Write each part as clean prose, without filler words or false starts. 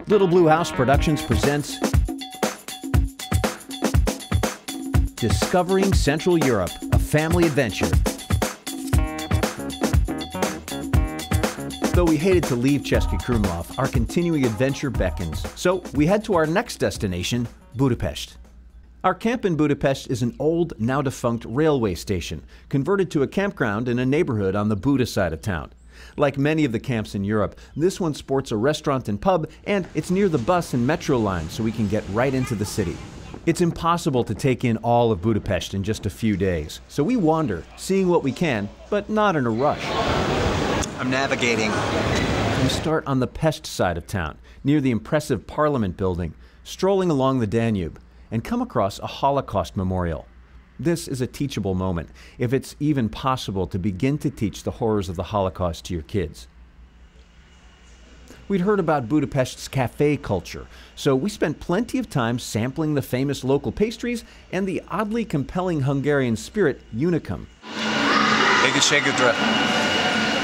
Little Blue House Productions presents Discovering Central Europe, a family adventure. Though we hated to leave Český Krumlov, our continuing adventure beckons. So we head to our next destination, Budapest. Our camp in Budapest is an old, now defunct railway station, converted to a campground in a neighborhood on the Buda side of town. Like many of the camps in Europe, this one sports a restaurant and pub, and it's near the bus and metro lines, so we can get right into the city. It's impossible to take in all of Budapest in just a few days, so we wander, seeing what we can, but not in a rush. I'm navigating. We start on the Pest side of town, near the impressive Parliament building, strolling along the Danube, and come across a Holocaust memorial. This is a teachable moment, if it's even possible to begin to teach the horrors of the Holocaust to your kids. We'd heard about Budapest's cafe culture, so we spent plenty of time sampling the famous local pastries and the oddly compelling Hungarian spirit, unicum.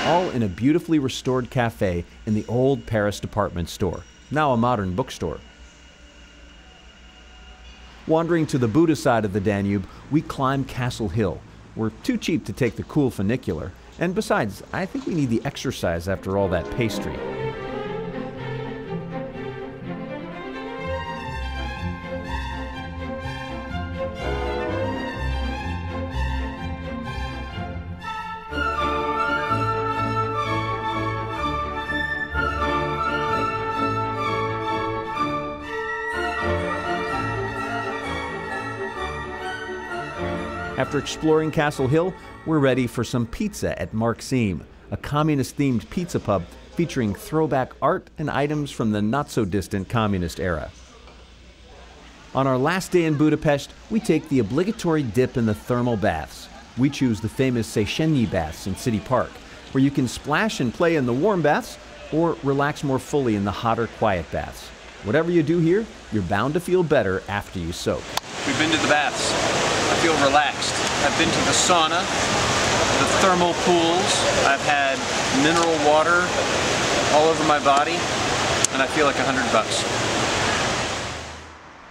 All in a beautifully restored cafe in the old Paris department store, now a modern bookstore. Wandering to the Buda side of the Danube, we climb Castle Hill. We're too cheap to take the cool funicular, and besides, I think we need the exercise after all that pastry. After exploring Castle Hill, we're ready for some pizza at Marxim, a communist-themed pizza pub featuring throwback art and items from the not-so-distant communist era. On our last day in Budapest, we take the obligatory dip in the thermal baths. We choose the famous Széchenyi baths in City Park, where you can splash and play in the warm baths or relax more fully in the hotter, quiet baths. Whatever you do here, you're bound to feel better after you soak. We've been to the baths. I feel relaxed. I've been to the sauna, the thermal pools. I've had mineral water all over my body, and I feel like $100.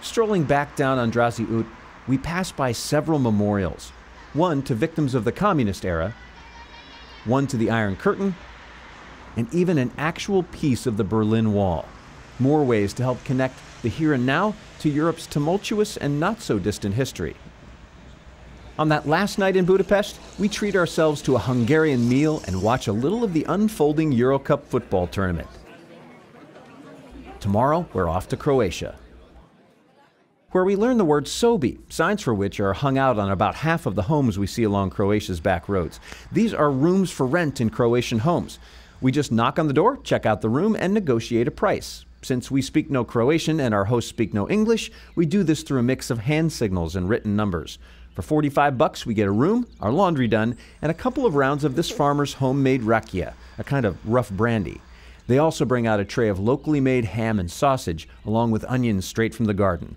Strolling back down Andrassy Út, we pass by several memorials. One to victims of the communist era, one to the Iron Curtain, and even an actual piece of the Berlin Wall. More ways to help connect the here and now to Europe's tumultuous and not-so-distant history. On that last night in Budapest, we treat ourselves to a Hungarian meal and watch a little of the unfolding Euro Cup football tournament. Tomorrow, we're off to Croatia, where we learn the word sobi, signs for which are hung out on about half of the homes we see along Croatia's back roads. These are rooms for rent in Croatian homes. We just knock on the door, check out the room, and negotiate a price. Since we speak no Croatian and our hosts speak no English, we do this through a mix of hand signals and written numbers. For $45, we get a room, our laundry done, and a couple of rounds of this farmer's homemade rakia, a kind of rough brandy. They also bring out a tray of locally made ham and sausage, along with onions straight from the garden.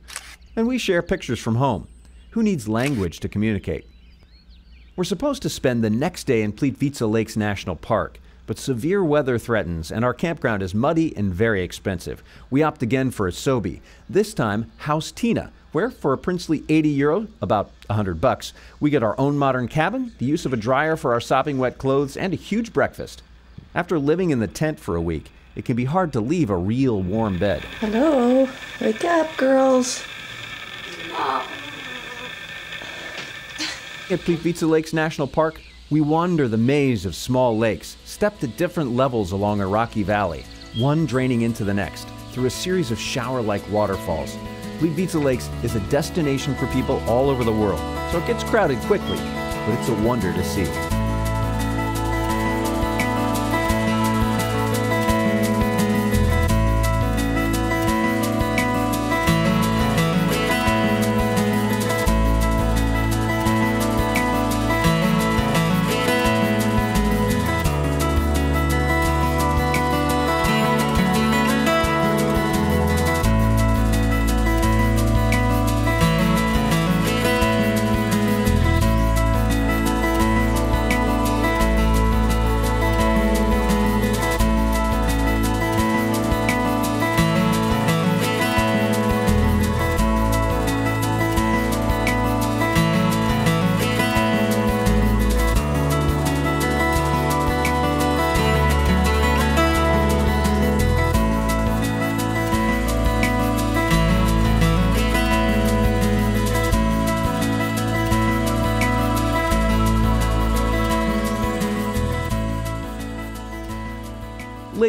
And we share pictures from home. Who needs language to communicate? We're supposed to spend the next day in Plitvice Lakes National Park, but severe weather threatens, and our campground is muddy and very expensive. We opt again for a sobi, this time House Tina, where for a princely €80, about $100, we get our own modern cabin, the use of a dryer for our sopping wet clothes, and a huge breakfast. After living in the tent for a week, it can be hard to leave a real warm bed. Hello, wake up, girls. At Plitvice Lakes National Park, we wander the maze of small lakes, stepped at different levels along a rocky valley, one draining into the next, through a series of shower-like waterfalls. Plitvice Lakes is a destination for people all over the world, so it gets crowded quickly, but it's a wonder to see.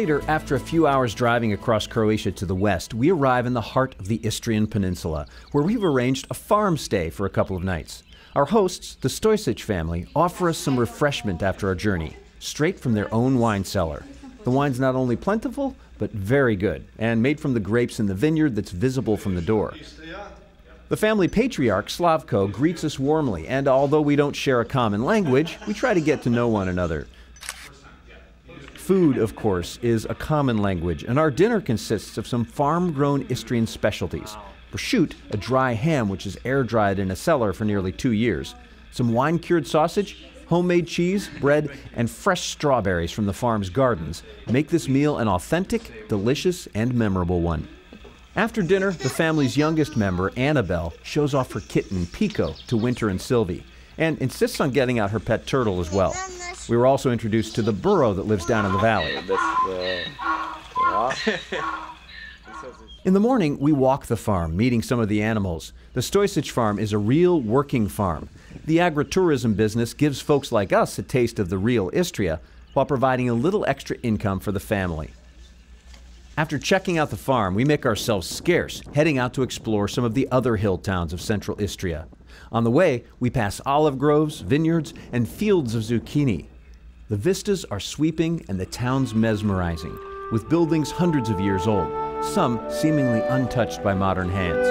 Later, after a few hours driving across Croatia to the west, we arrive in the heart of the Istrian Peninsula, where we've arranged a farm stay for a couple of nights. Our hosts, the Stojcic family, offer us some refreshment after our journey, straight from their own wine cellar. The wine's not only plentiful, but very good, and made from the grapes in the vineyard that's visible from the door. The family patriarch, Slavko, greets us warmly, and although we don't share a common language, we try to get to know one another. Food, of course, is a common language, and our dinner consists of some farm-grown Istrian specialties. Prsut, a dry ham which is air-dried in a cellar for nearly 2 years, some wine-cured sausage, homemade cheese, bread, and fresh strawberries from the farm's gardens make this meal an authentic, delicious, and memorable one. After dinner, the family's youngest member, Annabelle, shows off her kitten, Pico, to Winter and Sylvie, and insists on getting out her pet turtle as well. We were also introduced to the burro that lives down in the valley. In the morning, we walk the farm, meeting some of the animals. The Stojcic farm is a real working farm. The agritourism business gives folks like us a taste of the real Istria, while providing a little extra income for the family. After checking out the farm, we make ourselves scarce, heading out to explore some of the other hill towns of central Istria. On the way, we pass olive groves, vineyards, and fields of zucchini. The vistas are sweeping and the town's mesmerizing, with buildings hundreds of years old, some seemingly untouched by modern hands.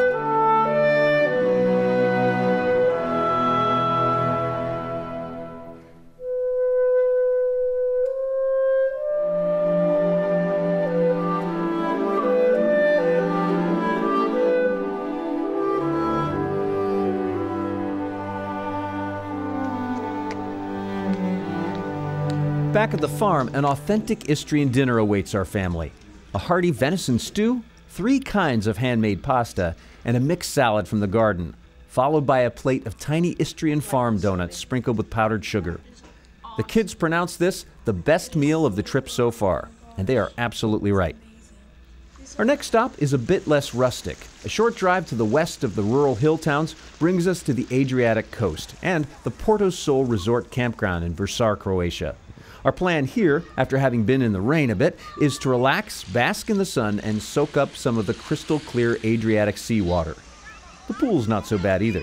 Back at the farm, an authentic Istrian dinner awaits our family. A hearty venison stew, 3 kinds of handmade pasta, and a mixed salad from the garden, followed by a plate of tiny Istrian farm donuts sprinkled with powdered sugar. The kids pronounce this the best meal of the trip so far, and they are absolutely right. Our next stop is a bit less rustic. A short drive to the west of the rural hill towns brings us to the Adriatic coast and the Porto Sol Resort Campground in Prsut, Croatia. Our plan here, after having been in the rain a bit, is to relax, bask in the sun, and soak up some of the crystal clear Adriatic seawater. The pool's not so bad either.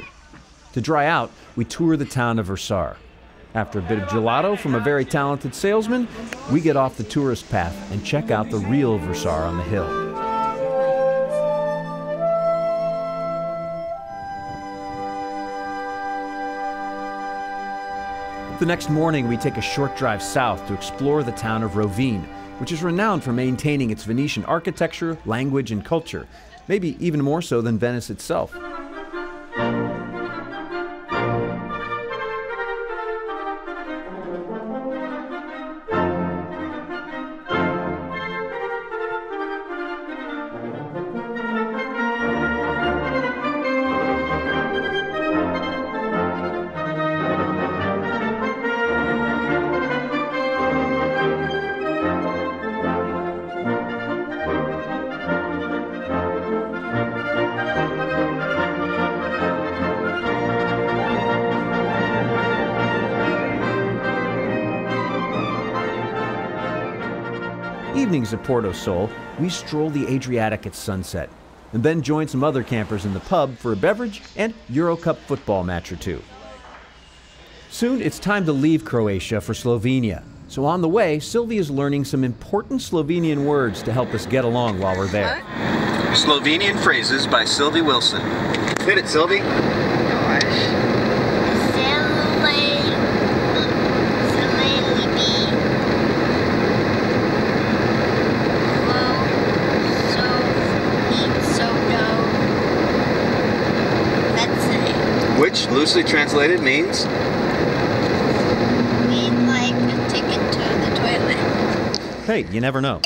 To dry out, we tour the town of Prsut. After a bit of gelato from a very talented salesman, we get off the tourist path and check out the real Prsut on the hill. The next morning, we take a short drive south to explore the town of Rovine, which is renowned for maintaining its Venetian architecture, language, and culture, maybe even more so than Venice itself. Evenings at Porto Sol, we stroll the Adriatic at sunset, and then join some other campers in the pub for a beverage and Euro Cup football match or two. Soon it's time to leave Croatia for Slovenia, so on the way, Sylvie is learning some important Slovenian words to help us get along while we're there. Slovenian phrases by Sylvie Wilson. Hit it, Sylvie. Which, loosely translated, means? Mean like a ticket to the toilet. Hey, you never know.